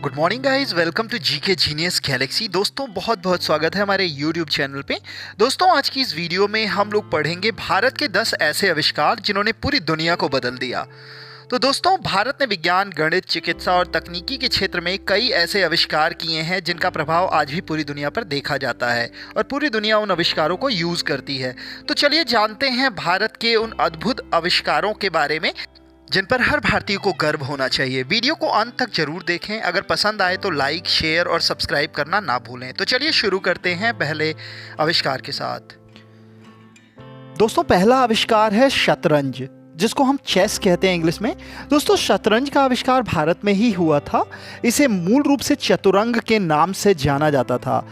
Good morning guys, welcome to GK genius galaxy. दोस्तों बहुत बहुत स्वागत है हमारे यूट्यूब चैनल पे। दोस्तों आज की इस वीडियो में हम लोग पढ़ेंगे भारत के 10 ऐसे आविष्कार जिन्होंने पूरी दुनिया को बदल दिया। तो दोस्तों भारत ने विज्ञान, गणित, चिकित्सा और तकनीकी के क्षेत्र में कई ऐसे आविष्कार किए हैं जिनका प्रभाव आज भी पूरी दुनिया पर देखा जाता है और पूरी दुनिया उन आविष्कारों को यूज़ करती है। तो चलिए जानते हैं भारत के उन अद्भुत आविष्कारों के बारे में जिन पर हर भारतीय को गर्व होना चाहिए। वीडियो को अंत तक जरूर देखें। अगर पसंद आए तो लाइक, शेयर और सब्सक्राइब करना ना भूलें। तो चलिए शुरू करते हैं पहले आविष्कार के साथ। दोस्तों पहला आविष्कार है शतरंज, जिसको हम चेस कहते हैं इंग्लिश में। दोस्तों शतरंज का आविष्कार भारत में ही हुआ था। इसे मूल रूप से चतुरंग के नाम से जाना जाता था।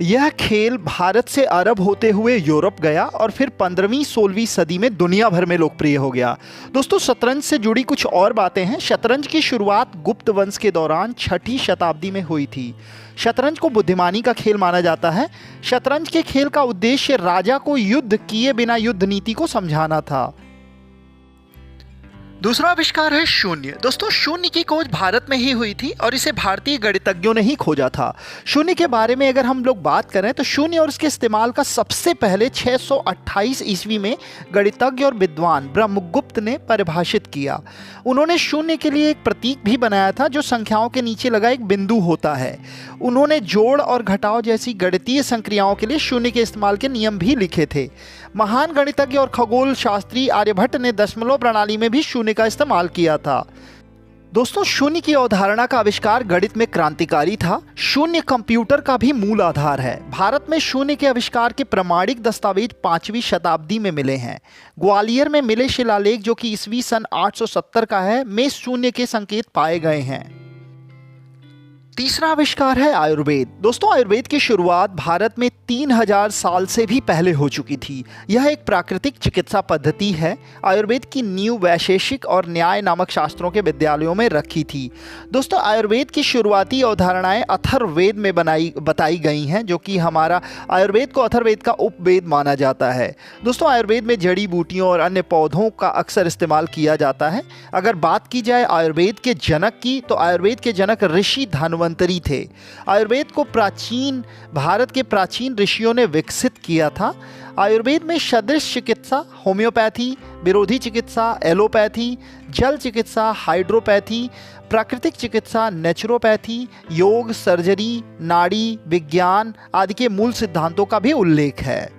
यह खेल भारत से अरब होते हुए यूरोप गया और फिर 15वीं-16वीं सदी में दुनिया भर में लोकप्रिय हो गया। दोस्तों शतरंज से जुड़ी कुछ और बातें हैं। शतरंज की शुरुआत गुप्त वंश के दौरान 6ठी शताब्दी में हुई थी। शतरंज को बुद्धिमानी का खेल माना जाता है। शतरंज के खेल का उद्देश्य राजा को युद्ध किए बिना युद्ध नीति को समझाना था। दूसरा आविष्कार है शून्य। दोस्तों शून्य की खोज भारत में ही हुई थी और इसे भारतीय गणितज्ञों ने ही खोजा था। शून्य के बारे में अगर हम लोग बात करें तो शून्य और इसके इस्तेमाल का सबसे पहले 628 ईस्वी में गणितज्ञ और विद्वान ब्रह्मगुप्त ने परिभाषित किया। उन्होंने शून्य के लिए एक प्रतीक भी बनाया था जो संख्याओं के नीचे लगा एक बिंदु होता है। उन्होंने जोड़ और घटाव जैसी गणितीय संक्रियाओं के लिए शून्य के इस्तेमाल के नियम भी लिखे थे। महान गणितज्ञ और खगोल शास्त्री आर्यभट्ट ने दशमलव प्रणाली में भी शून्य का इस्तेमाल किया था। दोस्तों शून्य की अवधारणा का आविष्कार गणित में क्रांतिकारी था। शून्य कंप्यूटर का भी मूल आधार है। भारत में शून्य के आविष्कार के प्रमाणिक दस्तावेज 5वीं शताब्दी में मिले हैं। ग्वालियर में मिले शिलालेख जो कि ईस्वी सन 870 का है में शून्य के संकेत पाए गए हैं। तीसरा आविष्कार है आयुर्वेद। दोस्तों आयुर्वेद की शुरुआत भारत में 3000 साल से भी पहले हो चुकी थी। यह एक प्राकृतिक चिकित्सा पद्धति है। आयुर्वेद की नींव वैशेषिक और न्याय नामक शास्त्रों के विद्यालयों में रखी थी। दोस्तों आयुर्वेद की शुरुआती अवधारणाएं अथर्ववेद में बताई गई हैं, जो कि हमारा आयुर्वेद को अथर्ववेद का उपवेद माना जाता है। दोस्तों आयुर्वेद में जड़ी बूटियों और अन्य पौधों का अक्सर इस्तेमाल किया जाता है। अगर बात की जाए आयुर्वेद के जनक की तो आयुर्वेद के जनक ऋषि धन्वंतरी थे। आयुर्वेद को भारत के प्राचीन ऋषियों ने विकसित किया था। आयुर्वेद में सदृश चिकित्सा, होम्योपैथी, विरोधी चिकित्सा, एलोपैथी, जल चिकित्सा, हाइड्रोपैथी, प्राकृतिक चिकित्सा, नेचुरोपैथी, योग, सर्जरी, नाड़ी विज्ञान आदि के मूल सिद्धांतों का भी उल्लेख है।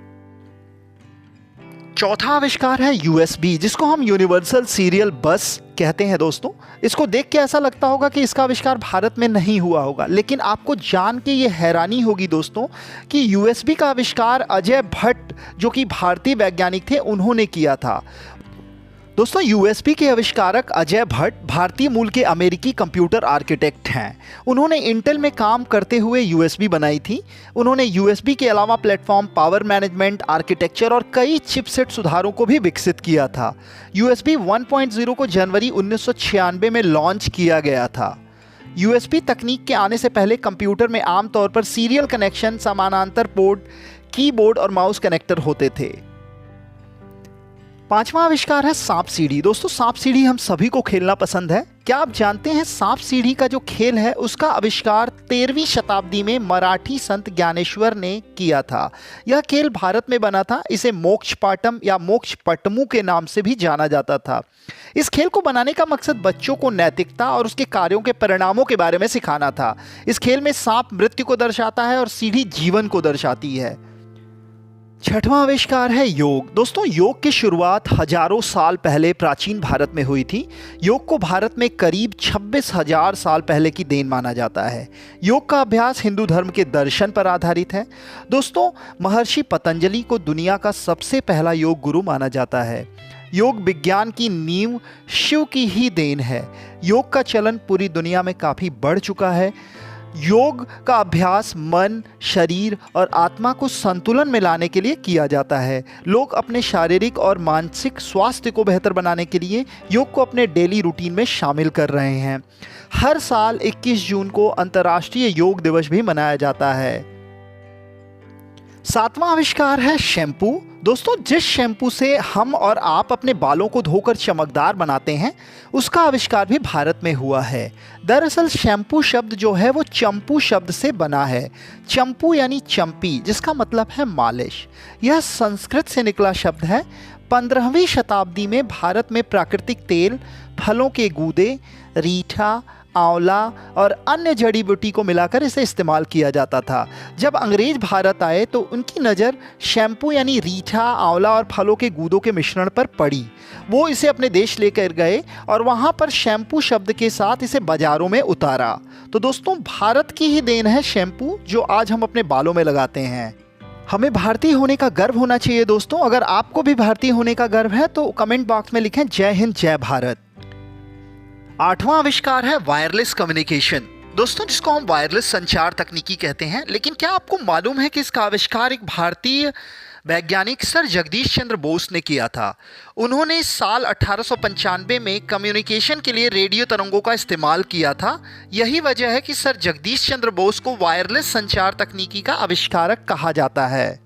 चौथा आविष्कार है यूएसबी, जिसको हम यूनिवर्सल सीरियल बस कहते हैं। दोस्तों इसको देख के ऐसा लगता होगा कि इसका आविष्कार भारत में नहीं हुआ होगा, लेकिन आपको जान के ये हैरानी होगी दोस्तों कि यूएसबी का आविष्कार अजय भट्ट जो कि भारतीय वैज्ञानिक थे उन्होंने किया था। दोस्तों यूएसबी के आविष्कारक अजय भट्ट भारतीय मूल के अमेरिकी कंप्यूटर आर्किटेक्ट हैं। उन्होंने इंटेल में काम करते हुए यूएसबी बनाई थी। उन्होंने यूएसबी के अलावा प्लेटफॉर्म, पावर मैनेजमेंट, आर्किटेक्चर और कई चिपसेट सुधारों को भी विकसित किया था। यूएसबी 1.0 को जनवरी 1996 में लॉन्च किया गया था। यूएसबी तकनीक के आने से पहले कंप्यूटर में आमतौर पर सीरियल कनेक्शन, समानांतर पोर्ट, कीबोर्ड और माउस कनेक्टर होते थे। पांचवा आविष्कार है सांप सीढ़ी। दोस्तों सांप सीढ़ी हम सभी को खेलना पसंद है। क्या आप जानते हैं सांप सीढ़ी का जो खेल है उसका आविष्कार 13वीं शताब्दी में मराठी संत ज्ञानेश्वर ने किया था। यह खेल भारत में बना था। इसे मोक्षपाटम या मोक्षपटमु के नाम से भी जाना जाता था। इस खेल को बनाने का मकसद बच्चों को नैतिकता और उसके कार्यों के परिणामों के बारे में सिखाना था। इस खेल में सांप मृत्यु को दर्शाता है और सीढ़ी जीवन को दर्शाती है। छठवां आविष्कार है योग। दोस्तों योग की शुरुआत हजारों साल पहले प्राचीन भारत में हुई थी। योग को भारत में करीब 26,000 साल पहले की देन माना जाता है। योग का अभ्यास हिंदू धर्म के दर्शन पर आधारित है। दोस्तों महर्षि पतंजलि को दुनिया का सबसे पहला योग गुरु माना जाता है। योग विज्ञान की नींव शिव की ही देन है। योग का चलन पूरी दुनिया में काफ़ी बढ़ चुका है। योग का अभ्यास मन, शरीर और आत्मा को संतुलन में लाने के लिए किया जाता है। लोग अपने शारीरिक और मानसिक स्वास्थ्य को बेहतर बनाने के लिए योग को अपने डेली रूटीन में शामिल कर रहे हैं। हर साल 21 जून को अंतर्राष्ट्रीय योग दिवस भी मनाया जाता है। सातवां आविष्कार है शैम्पू। दोस्तों, जिस शैम्पू से हम और आप अपने बालों को धोकर चमकदार बनाते हैं, उसका आविष्कार भी भारत में हुआ है। दरअसल शैम्पू शब्द जो है वो चंपू शब्द से बना है। चंपू यानी चंपी, जिसका मतलब है मालिश। यह संस्कृत से निकला शब्द है। 15वीं शताब्दी में भारत में प्राकृतिक तेल, फलों के गूदे, रीठा, आंवला और अन्य जड़ी बूटी को मिलाकर इसे इस्तेमाल किया जाता था। जब अंग्रेज भारत आए तो उनकी नज़र शैम्पू यानी रीठा, आंवला और फलों के गूदों के मिश्रण पर पड़ी। वो इसे अपने देश लेकर गए और वहाँ पर शैम्पू शब्द के साथ इसे बाज़ारों में उतारा। तो दोस्तों, भारत की ही देन है शैम्पू, जो आज हम अपने बालों में लगाते हैं। हमें भारतीय होने का गर्व होना चाहिए दोस्तों। अगर आपको भी भारतीय होने का गर्व है तो कमेंट बॉक्स में लिखें जय हिंद, जय भारत। 8वां आविष्कार है वायरलेस कम्युनिकेशन। दोस्तों, जिसको हम वायरलेस संचार तकनीकी कहते हैं। लेकिन क्या आपको मालूम है कि इसका आविष्कार एक भारतीय वैज्ञानिक सर जगदीश चंद्र बोस ने किया था। उन्होंने साल 1895 में कम्युनिकेशन के लिए रेडियो तरंगों का इस्तेमाल किया था। यही वजह है कि सर जगदीश चंद्र बोस को वायरलेस संचार तकनीकी का आविष्कारक कहा जाता है।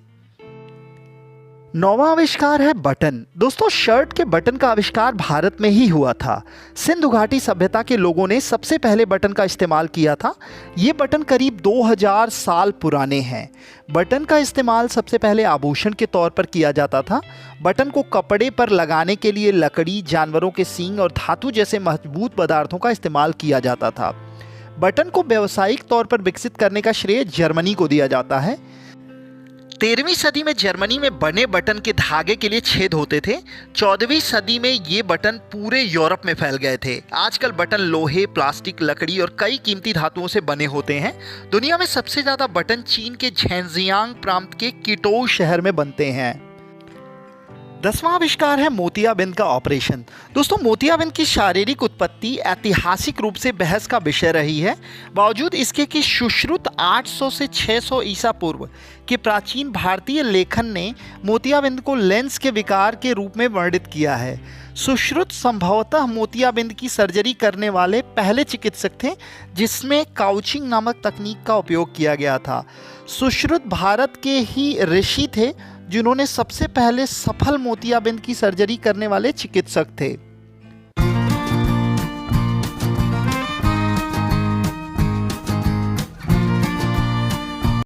9वां आविष्कार है बटन। दोस्तों, शर्ट के बटन का आविष्कार भारत में ही हुआ था। सिंधु घाटी सभ्यता के लोगों ने सबसे पहले बटन का इस्तेमाल किया था। ये बटन करीब 2000 साल पुराने हैं। बटन का इस्तेमाल सबसे पहले आभूषण के तौर पर किया जाता था। बटन को कपड़े पर लगाने के लिए लकड़ी, जानवरों के सींग और धातु जैसे मजबूत पदार्थों का इस्तेमाल किया जाता था। बटन को व्यावसायिक तौर पर विकसित करने का श्रेय जर्मनी को दिया जाता है। 13वीं सदी में जर्मनी में बने बटन के धागे के लिए छेद होते थे। 14वीं सदी में ये बटन पूरे यूरोप में फैल गए थे। आजकल बटन लोहे, प्लास्टिक, लकड़ी और कई कीमती धातुओं से बने होते हैं। दुनिया में सबसे ज़्यादा बटन चीन के झेंजियांग प्रांत के किटोउ शहर में बनते हैं। 10वां आविष्कार है मोतियाबिंद का ऑपरेशन। दोस्तों, मोतियाबिंद की शारीरिक उत्पत्ति ऐतिहासिक रूप से बहस का विषय रही है। बावजूद इसके कि सुश्रुत 800 से 600 ईसा पूर्व के प्राचीन भारतीय लेखन ने मोतियाबिंद को लेंस के विकार के रूप में वर्णित किया है। सुश्रुत संभवतः मोतियाबिंद की सर्जरी करने वाले पहले चिकित्सक थे, जिसमें काउचिंग नामक तकनीक का उपयोग किया गया था। सुश्रुत भारत के ही ऋषि थे जिन्होंने सबसे पहले सफल मोतियाबिंद की सर्जरी करने वाले चिकित्सक थे।